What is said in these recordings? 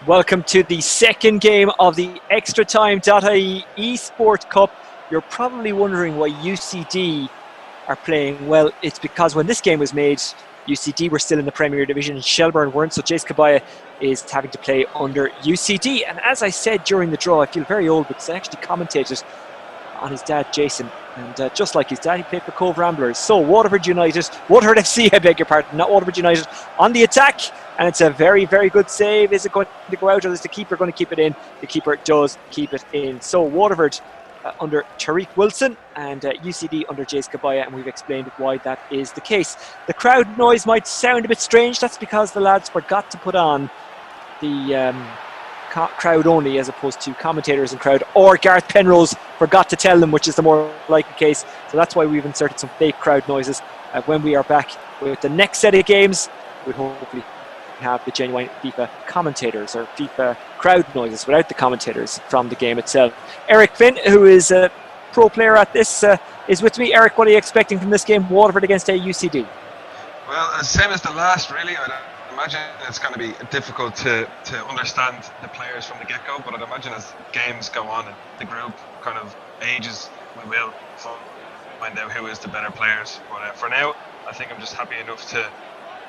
Welcome to the second game of the Extratime.ie esports cup. You're probably wondering why UCD are playing. Well, it's because when this game was made, UCD were still in the Premier Division and Shelbourne weren't, so Jaze Kabia is having to play under UCD. And as I said during the draw, I feel very old because I actually commentated on his dad, Jason. And just like his dad, he played for Cove Ramblers. So Waterford FC, I beg your pardon, not Waterford United, on the attack. And it's a very, very good save. Is it going to go out, or is the keeper going to keep it in? The keeper does keep it in. So Waterford under Tyreke Wilson and UCD under Jaze Kabia, and we've explained why that is the case. The crowd noise might sound a bit strange. That's because the lads forgot to put on the crowd only as opposed to commentators and crowd, or Gareth Penrose forgot to tell them, which is the more likely case. So that's why we've inserted some fake crowd noises. When we are back with the next set of games, we'll hopefully have the genuine FIFA commentators or FIFA crowd noises without the commentators from the game itself. Eric Finn, who is a pro player at this, is with me. Eric, what are you expecting from this game, Waterford against UCD? Well, same as the last, really. I'd imagine it's going to be difficult to understand the players from the get-go, but I'd imagine as games go on and the group kind of ages, we will find out who is the better players. But for now, I think I'm just happy enough to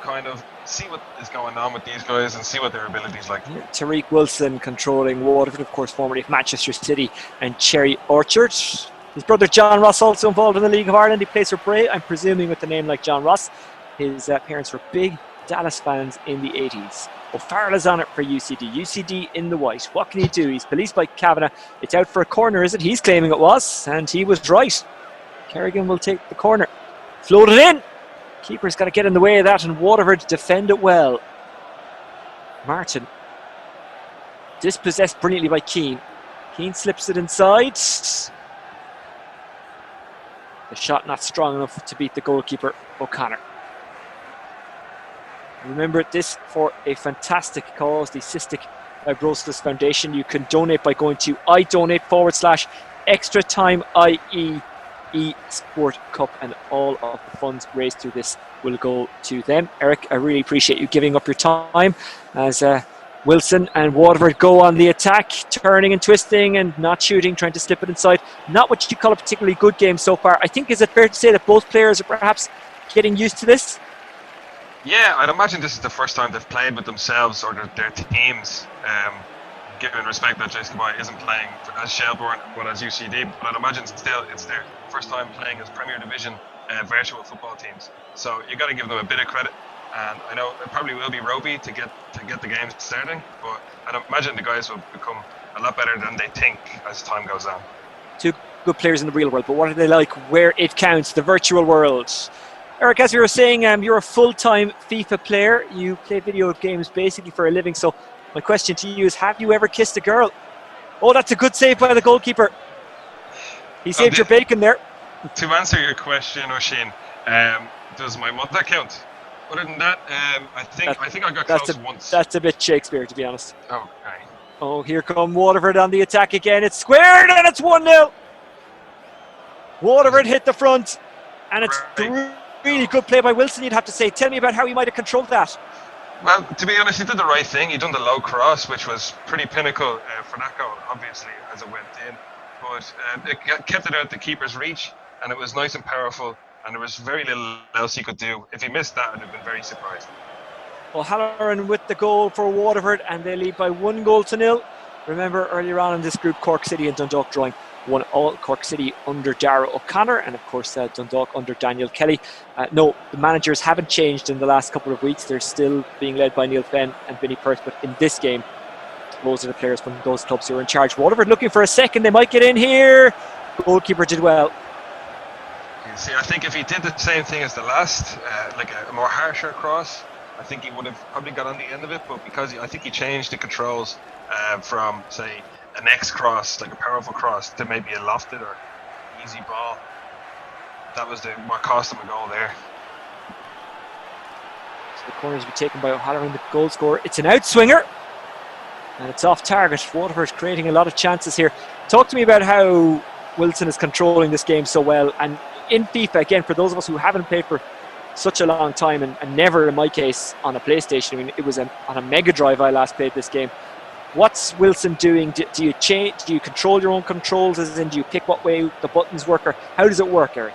kind of see what is going on with these guys and see what their abilities like. Tyreke Wilson controlling Waterford, of course, formerly of Manchester City and Cherry Orchard. His brother John Ross also involved in the League of Ireland. He plays for Bray, I'm presuming with a name like John Ross. His parents were big Dallas fans in the 80s. O'Farrell is on it for UCD. UCD in the white. What can he do? He's policed by Kavanagh. It's out for a corner, is it? He's claiming it was, and he was right. Kerrigan will take the corner. Float it in. Keeper's got to get in the way of that, and Waterford defend it well. Martin. Dispossessed brilliantly by Keane. Keane slips it inside. The shot not strong enough to beat the goalkeeper, O'Connor. Remember this for a fantastic cause, the Cystic Fibrosis Foundation. You can donate by going to idonate/Extratime.ie esports cup, and all of the funds raised through this will go to them. Eric, I really appreciate you giving up your time as Wilson and Waterford go on the attack, turning and twisting and not shooting, trying to slip it inside. Not what you call a particularly good game so far. I think, is it fair to say that both players are perhaps getting used to this? Yeah, I'd imagine this is the first time they've played with themselves or their teams, given respect that Jaze Kabia isn't playing as Shelbourne but as UCD, but I'd imagine still it's their first time playing as Premier Division virtual football teams. So you got to give them a bit of credit, and I know it probably will be ropey to get the game starting, but I'd imagine the guys will become a lot better than they think as time goes on. Two good players in the real world, but what are they like where it counts, the virtual world? Eric, as we were saying, you're a full-time FIFA player. You play video games basically for a living. So my question to you is, have you ever kissed a girl? Oh, that's a good save by the goalkeeper. He saved your bacon there. To answer your question, Oisin, does my mother count? Other than that, I think I got close once. That's a bit Shakespeare, to be honest. Oh, okay. Oh, here come Waterford on the attack again. It's squared and it's 1-0. Waterford hit the front, and it's really good play by Wilson, you'd have to say. Tell me about how he might have controlled that. Well, to be honest, he did the right thing. He done the low cross, which was pretty pinnacle for that goal, obviously, as it went in. But it kept it out the keeper's reach, and it was nice and powerful, and there was very little else he could do. If he missed that, I'd have been very surprised. Well, Halloran with the goal for Waterford, and they lead by 1-0. Remember, earlier on in this group, Cork City and Dundalk drawing 1-1. Cork City under Dara O'Connor, and of course Dundalk under Daniel Kelly. No, the managers haven't changed in the last couple of weeks. They're still being led by Neil Fenn and Vinnie Perth, but in this game, those are the players from those clubs who are in charge. Waterford looking for a second. They might get in here. Goalkeeper did well. You see, I think if he did the same thing as the last, like a more harsher cross, I think he would have probably got on the end of it, but because I think he changed the controls from, say, an X cross, like a powerful cross, to maybe a lofted or easy ball. That was what cost him a goal there. So the corner is be taken by O'Halloran, the goal scorer. It's an outswinger, and it's off target. Waterford creating a lot of chances here. Talk to me about how Wilson is controlling this game so well. And in FIFA, again, for those of us who haven't played for such a long time, and never in my case on a PlayStation. I mean, it was on a Mega Drive I last played this game. What's Wilson doing? Do you change? Do you control your own controls? As in, do you pick what way the buttons work, or how does it work, Eric?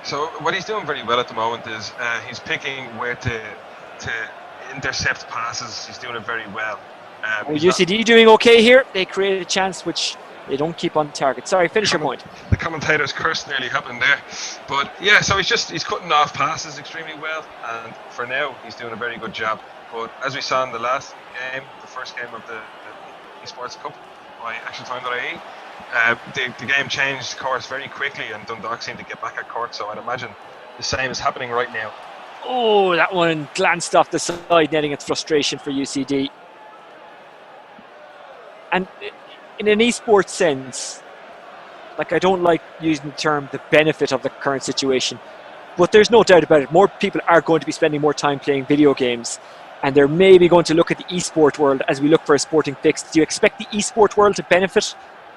So what he's doing very well at the moment is he's picking where to intercept passes. He's doing it very well. UCD doing okay here. They created a chance which they don't keep on target. Sorry, finish your point. The commentator's curse nearly happened there. But yeah, so he's cutting off passes extremely well, and for now he's doing a very good job. But as we saw in the last game, the first game of the Esports Cup by Extratime.ie, the game changed course very quickly, and Dundalk seemed to get back at court. So I'd imagine the same is happening right now. Oh, that one glanced off the side, netting its frustration for UCD. And in an esports sense, like, I don't like using the term the benefit of the current situation, but there's no doubt about it. More people are going to be spending more time playing video games, and they're maybe going to look at the esport world as we look for a sporting fix. Do you expect the esport world to benefit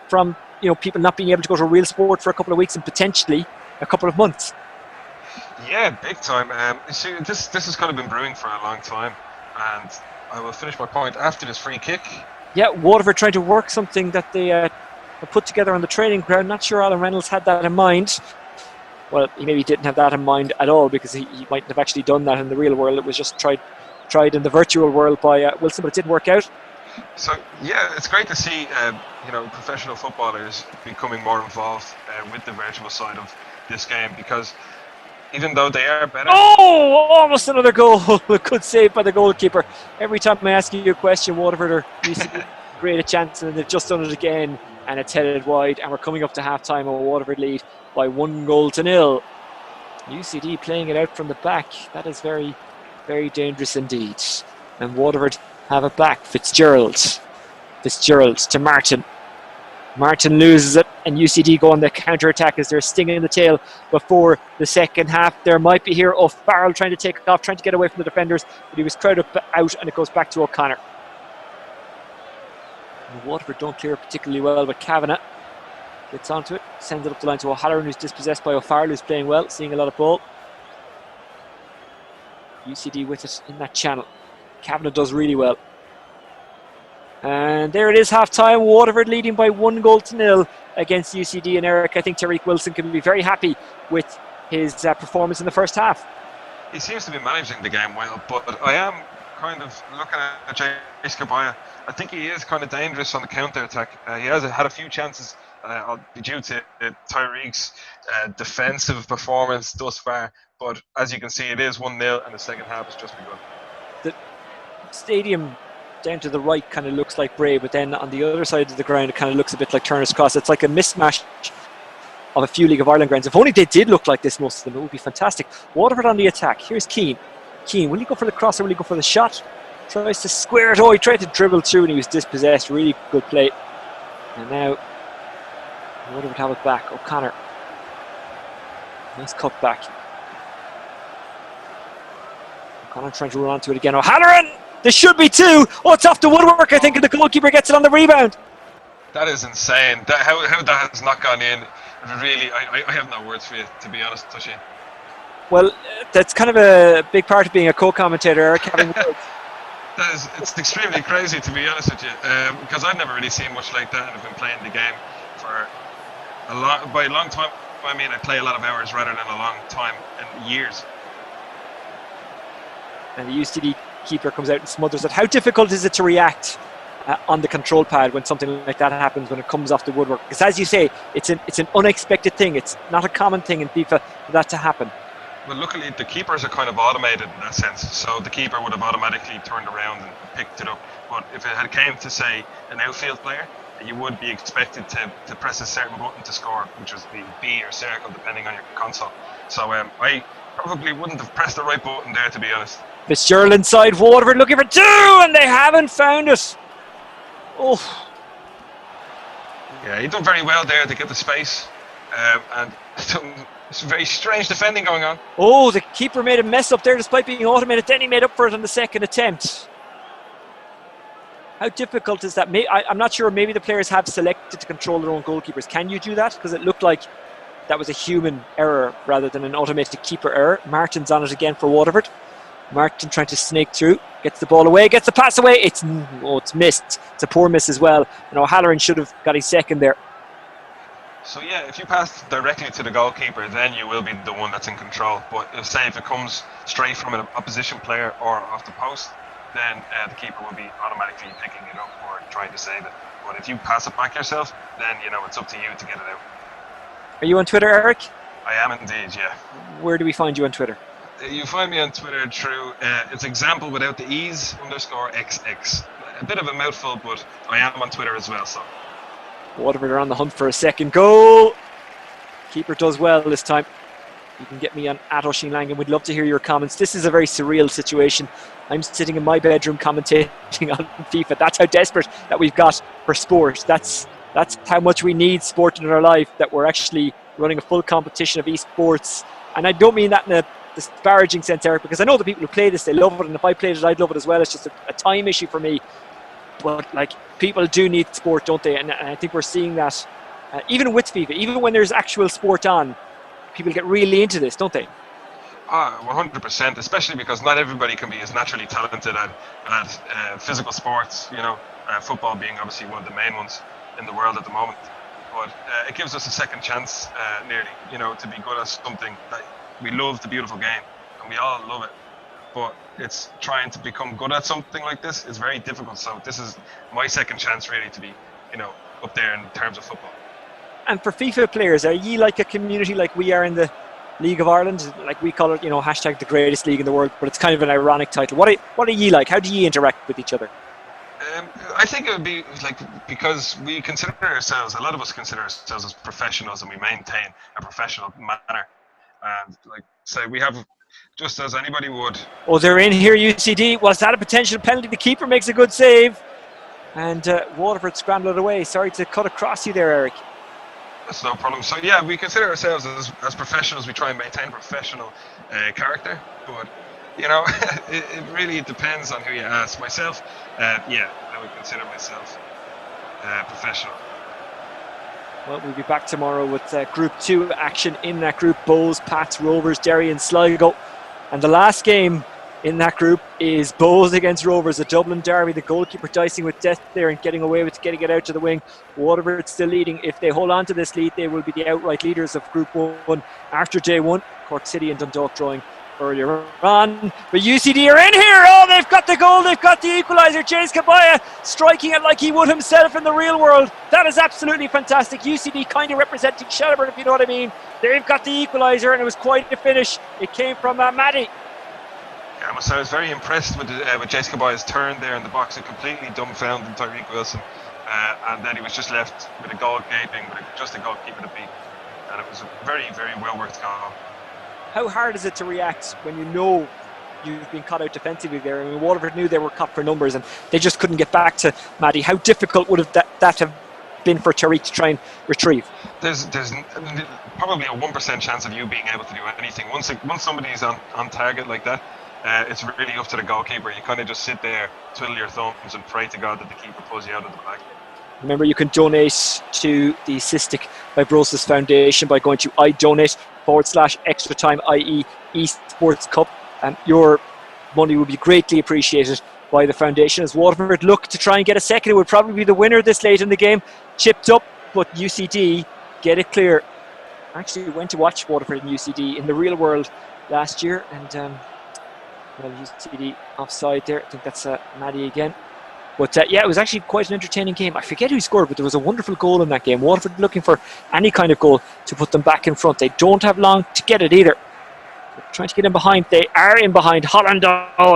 from, you know, people not being able to go to real sport for a couple of weeks and potentially a couple of months? Yeah, big time. See, this has kind of been brewing for a long time, and I will finish my point after this free kick. Yeah, Waterford trying to work something that they put together on the training ground. Not sure Alan Reynolds had that in mind. Well, he maybe didn't have that in mind at all, because he mightn't have actually done that in the real world. It was just tried in the virtual world by Wilson, but it didn't work out. So yeah, it's great to see professional footballers becoming more involved with the virtual side of this game, because even though they are better. Oh, almost another goal. Good save by the goalkeeper. Every time I ask you a question, Waterford are UCD create a chance, and they've just done it again, and it's headed wide, and we're coming up to half-time, a Waterford lead by 1-0. UCD playing it out from the back. That is very, very dangerous indeed. And Waterford have it back. Fitzgerald to Martin. Martin loses it, and UCD go on the counter-attack as they're stinging in the tail before the second half. There might be here O'Farrell trying to take off, trying to get away from the defenders, but he was crowded out, and it goes back to O'Connor. And Waterford don't clear particularly well, but Kavanagh gets onto it, sends it up the line to O'Halloran, who's dispossessed by O'Farrell, who's playing well, seeing a lot of ball. UCD with it in that channel. Kavanagh does really well. And there it is, half-time. Waterford leading by 1-0 against UCD. And Eric, I think Tyreke Wilson can be very happy with his performance in the first half. He seems to be managing the game well, but I am kind of looking at Jaze Kabia. I think he is kind of dangerous on the counter-attack. He has had a few chances due to Tyreke's defensive performance thus far. But as you can see, it is 1-0, and the second half has just begun. The stadium down to the right kind of looks like Bray, but then on the other side of the ground it kind of looks a bit like Turner's Cross. It's like a mismatch of a few League of Ireland grounds. If only they did look like this, most of them, it would be fantastic. Waterford on the attack. Here's Keane. Will he go for the cross or will he go for the shot? Tries to square it. Oh, he tried to dribble through and he was dispossessed. Really good play. And now Waterford have it back. O'Connor. Nice cut back. O'Connor trying to run onto it again. O'Halloran! There should be two. Oh, it's off the woodwork, I think, and the goalkeeper gets it on the rebound. That is insane. How that has not gone in. Really, I have no words for you, to be honest, Tushy. Well, that's kind of a big part of being a co-commentator, Eric, having words. It's extremely crazy, to be honest with you, because I've never really seen much like that, and I've been playing the game for by a long time. I mean, I play a lot of hours rather than a long time, and years. And the UCD keeper comes out and smothers it. How difficult is it to react on the control pad when something like that happens, when it comes off the woodwork? Because as you say, it's an unexpected thing. It's not a common thing in FIFA for that to happen. Well, luckily the keepers are kind of automated in that sense, so the keeper would have automatically turned around and picked it up. But if it had came to, say, an outfield player, you would be expected to press a certain button to score, which was the B or circle, depending on your console. So I probably wouldn't have pressed the right button there, to be honest. Fitzgerald inside, Waterford looking for two, and they haven't found it. Oh. Yeah, he done very well there to get the space, and some very strange defending going on. Oh, the keeper made a mess up there despite being automated. Then he made up for it on the second attempt. How difficult is that? I'm not sure. Maybe the players have selected to control their own goalkeepers. Can you do that? Because it looked like that was a human error rather than an automated keeper error. Martin's on it again for Waterford. Martin trying to snake through, gets the ball away, gets the pass away. It's missed. It's a poor miss as well. And O'Halloran should have got his second there. So yeah, if you pass directly to the goalkeeper, then you will be the one that's in control. But if it comes straight from an opposition player or off the post, then the keeper will be automatically picking it up or trying to save it. But if you pass it back yourself, then it's up to you to get it out. Are you on Twitter, Eric? I am indeed, yeah. Where do we find you on Twitter? You find me on Twitter through it's example without the e's _xx. A bit of a mouthful, but I am on Twitter as well. So Waterford are on the hunt for a second goal. Keeper does well this time. You can get me on @Oisín Langan. We'd love to hear your comments. This is a very surreal situation. I'm sitting in my bedroom commentating on FIFA. That's how desperate that we've got for sport. That's how much we need sport in our life, that we're actually running a full competition of esports. And I don't mean that in a disparaging sense, Eric, because I know the people who play this, they love it, and if I played it, I'd love it as well. It's just a time issue for me. But people do need sport, don't they? And I think we're seeing that even with FIFA, even when there's actual sport on, people get really into this, don't they? 100%, especially because not everybody can be as naturally talented at physical sports, football being obviously one of the main ones in the world at the moment. But it gives us a second chance, nearly, to be good at something that we love, the beautiful game, and we all love it. But it's trying to become good at something like this is very difficult. So this is my second chance, really, to be, up there in terms of football. And for FIFA players, are ye like a community like we are in the League of Ireland? Like we call it, hashtag the greatest league in the world, but it's kind of an ironic title. What are ye like? How do ye interact with each other? I think it would be because we consider ourselves, a lot of us consider ourselves as professionals, and we maintain a professional manner. And say we have, just as anybody would. Oh, they're in here, UCD. Was that a potential penalty? The keeper makes a good save. And Waterford scrambled it away. Sorry to cut across you there, Eric. That's no problem. So yeah, we consider ourselves as professionals. We try and maintain professional character. But, it really depends on who you ask. Myself, I would consider myself professional. Well, we'll be back tomorrow with Group 2 action in that group. Bowes, Pats, Rovers, Derry and Sligo. And the last game in that group is Bowes against Rovers, a Dublin derby. The goalkeeper dicing with death there and getting away with getting it out to the wing. Waterford still leading. If they hold on to this lead, they will be the outright leaders of Group 1 after day 1. Cork City and Dundalk drawing earlier on. But UCD are in here. Oh, they've got the goal. They've got the equaliser. Jaze Kabia striking it like he would himself in the real world. That is absolutely fantastic. UCD kind of representing Shelbourne, if you know what I mean. They've got the equaliser, and it was quite a finish. It came from Maddie. Yeah, I was very impressed with Jaze Kabia's turn there in the box. It completely dumbfounded Tyreke Wilson. And then he was just left with a goal gaping, with just a goalkeeper to beat. And it was a very, very well worth goal. How hard is it to react when you know you've been caught out defensively there? I mean, Waterford knew they were caught for numbers and they just couldn't get back to Maddie. How difficult would that have been for Tyreke to try and retrieve? There's probably a 1% chance of you being able to do anything. Once somebody's on target like that, it's really up to the goalkeeper. You kind of just sit there, twiddle your thumbs and pray to God that the keeper pulls you out of the bag. Remember, you can donate to the Cystic Fibrosis Foundation by going to idonate.com/Extratime.ie esports cup. Your money will be greatly appreciated by the foundation. As Waterford look to try and get a second, it would probably be the winner this late in the game. Chipped up, but UCD get it clear. I actually went to watch Waterford and UCD in the real world last year, and UCD offside there. I think that's Maddie again. But it was actually quite an entertaining game. I forget who scored, but there was a wonderful goal in that game. Waterford looking for any kind of goal to put them back in front. They don't have long to get it either. They're trying to get in behind. They are in behind. Holland,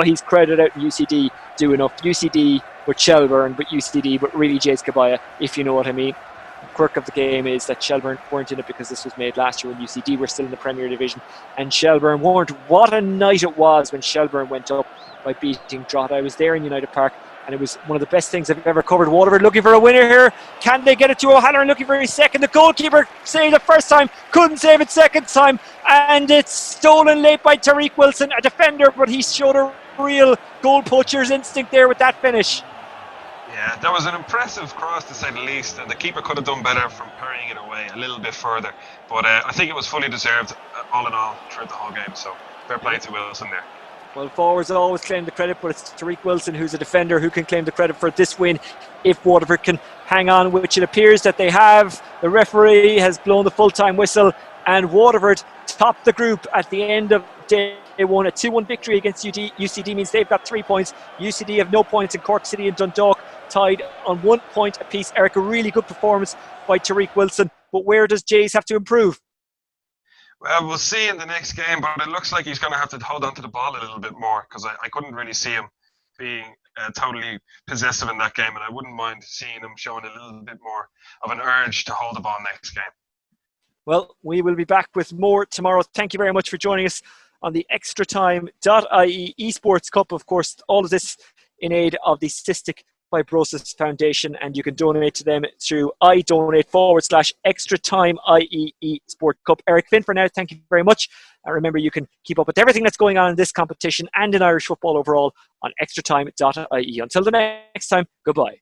he's crowded out, and UCD do enough. UCD with Shelbourne, but UCD, but really Jaze Kabia, if you know what I mean. The quirk of the game is that Shelbourne weren't in it because this was made last year when UCD were still in the Premier Division, and Shelbourne weren't. What a night it was when Shelbourne went up by beating Drogheda. I was there in United Park, and it was one of the best things I've ever covered. Waterford looking for a winner here. Can they get it to O'Halloran? Looking for his second. The goalkeeper saved it first time, couldn't save it second time, and it's stolen late by Tyreke Wilson, a defender, but he showed a real goal poacher's instinct there with that finish. Yeah, that was an impressive cross to say the least, and the keeper could have done better from parrying it away a little bit further. But I think it was fully deserved all in all throughout the whole game, so fair play to Wilson there. Well, forwards always claim the credit, but it's Tyreke Wilson, who's a defender, who can claim the credit for this win if Waterford can hang on, which it appears that they have. The referee has blown the full-time whistle, and Waterford top the group at the end of day one. A 2-1 victory against UCD means they've got 3 points. UCD have no points, and Cork City and Dundalk tied on 1 point apiece. Eric, a really good performance by Tyreke Wilson, but where does Jaze have to improve? Well, we'll see in the next game, but it looks like he's going to have to hold on to the ball a little bit more, because I couldn't really see him being totally possessive in that game, and I wouldn't mind seeing him showing a little bit more of an urge to hold the ball next game. Well, we will be back with more tomorrow. Thank you very much for joining us on the Extratime.ie esports cup. Of course, all of this in aid of the Cystic Fibrosis Foundation, and you can donate to them through idonate/Extratime.ie esports cup. Eric Finn for now, thank you very much. And remember, you can keep up with everything that's going on in this competition and in Irish football overall on Extratime.ie. Until the next time, goodbye.